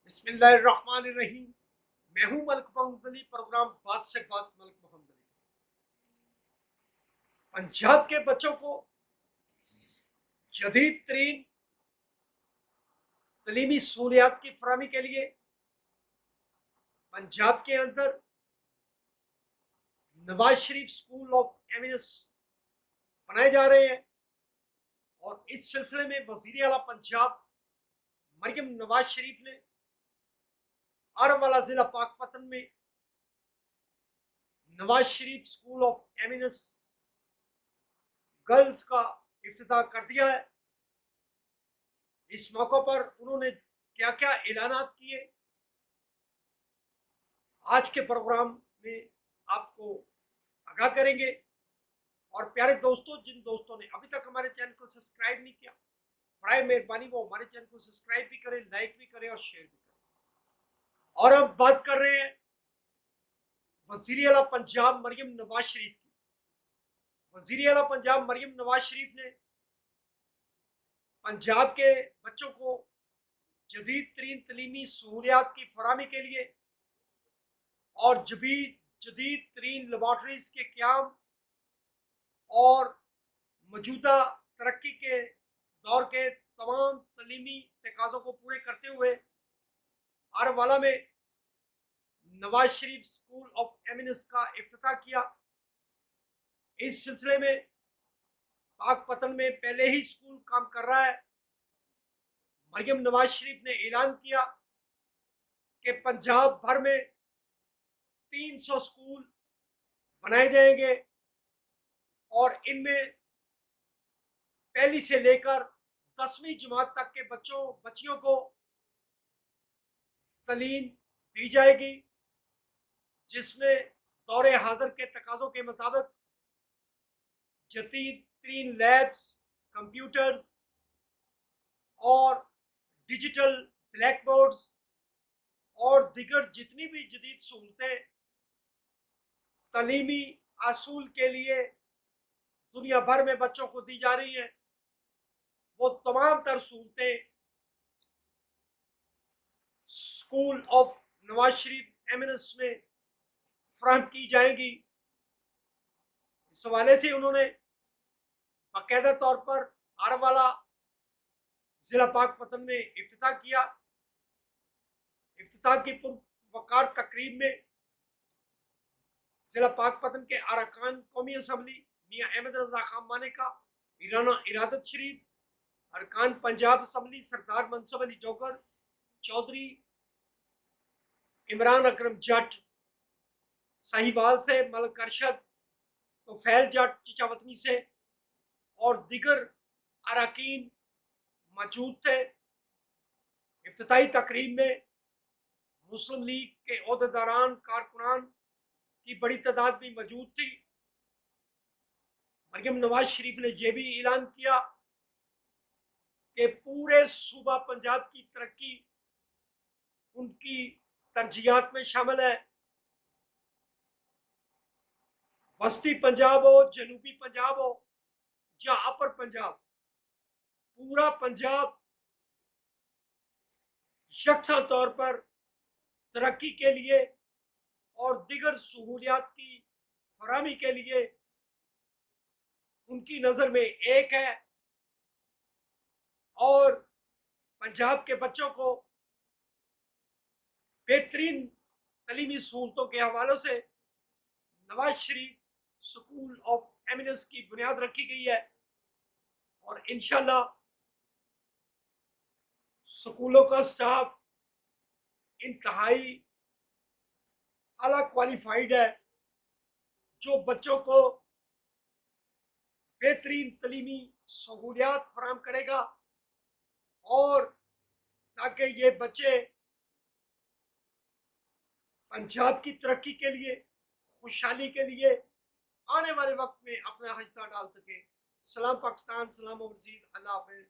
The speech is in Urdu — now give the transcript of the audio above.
بسم اللہ الرحمن الرحیم. میں ہوں ملک محمد علی. پروگرام بات سے بات ملک محمد علی کے ساتھ. پنجاب کے بچوں کو جدید ترین تعلیمی سہولیات کی فراہمی کے لیے پنجاب کے اندر نواز شریف اسکول آف ایمینس بنائے جا رہے ہیں، اور اس سلسلے میں وزیر اعلیٰ پنجاب مریم نواز شریف نے آروالا ضلع پاک پتن میں Nawaz Sharif school of ایمینس girls کا افتتاح کر دیا ہے. اس موقع پر انہوں نے کیا کیا اعلانات کیے، آج کے پروگرام میں آپ کو آگاہ کریں گے. اور پیارے دوستوں، جن دوستوں نے ابھی تک ہمارے چینل کو سبسکرائب نہیں کیا، برائے مہربانی وہ ہمارے چینل کو سبسکرائب بھی کریں، لائک بھی کریں اور شیئر بھی کریں. اور ہم بات کر رہے ہیں وزیر اعلیٰ پنجاب مریم نواز شریف کی. وزیر اعلیٰ پنجاب مریم نواز شریف نے پنجاب کے بچوں کو جدید ترین تعلیمی سہولیات کی فراہمی کے لیے اور جدید ترین لیبارٹریز کے قیام اور موجودہ ترقی کے دور کے تمام تعلیمی تقاضوں کو پورے کرتے ہوئے آروالا میں نواز شریف اسکول آف ایمینس کا افتتاح کیا. اس سلسلے میں پاک پتن میں پہلے ہی اسکول کام کر رہا ہے. مریم نواز شریف نے اعلان کیا کہ پنجاب بھر میں 300 اسکول بنائے جائیں گے، اور ان میں پہلی سے لے کر 10ویں جماعت تک کے بچیوں کو تعلیم دی جائے گی، جس میں دور حاضر کے تقاضوں کے مطابق جدید ترین لیبس، کمپیوٹرز اور ڈیجیٹل بلیک بورڈز اور دیگر جتنی بھی جدید سہولتیں تعلیمی اصول کے لیے دنیا بھر میں بچوں کو دی جا رہی ہیں، وہ تمام تر سہولتیں اسکول آف نواز شریف ایمینس میں فراہم کی جائیں گی. اس حوالے سے انہوں نے باقاعدہ طور پر آروالا ضلع پاک پتن میں افتتاح کیا. افتتاح کی پروقار تقریب میں ضلع پاک پتن کے ارکان قومی اسمبلی میاں احمد رضا خان مانیکا، ایرانہ ارادت شریف، ارکان پنجاب اسمبلی سردار منصب علی جوگر، چودھری عمران اکرم جٹ، سہیوال سے ملک ارشد، توفیل جٹ چچاوطنی سے، اور دیگر اراکین موجود تھے. افتتاحی تقریب میں مسلم لیگ کے عہدیداران، کارکنان کی بڑی تعداد بھی موجود تھی. مریم نواز شریف نے یہ بھی اعلان کیا کہ پورے صوبہ پنجاب کی ترقی ان کی ترجیحات میں شامل ہے. وسطی پنجاب ہو، جنوبی پنجاب ہو یا اپر پنجاب، پورا پنجاب یکساں طور پر ترقی کے لیے اور دیگر سہولیات کی فراہمی کے لیے ان کی نظر میں ایک ہے. اور پنجاب کے بچوں کو بہترین تعلیمی سہولتوں کے حوالوں سے نواز شریف اسکول آف ایمینس کی بنیاد رکھی گئی ہے، اور انشاءاللہ سکولوں کا سٹاف انتہائی اعلیٰ کوالیفائیڈ ہے، جو بچوں کو بہترین تعلیمی سہولیات فراہم کرے گا، اور تاکہ یہ بچے پنجاب کی ترقی کے لیے، خوشحالی کے لیے آنے والے وقت میں اپنا حصہ ڈال سکے. سلام پاکستان، سلام اوورسیز، اللہ حافظ.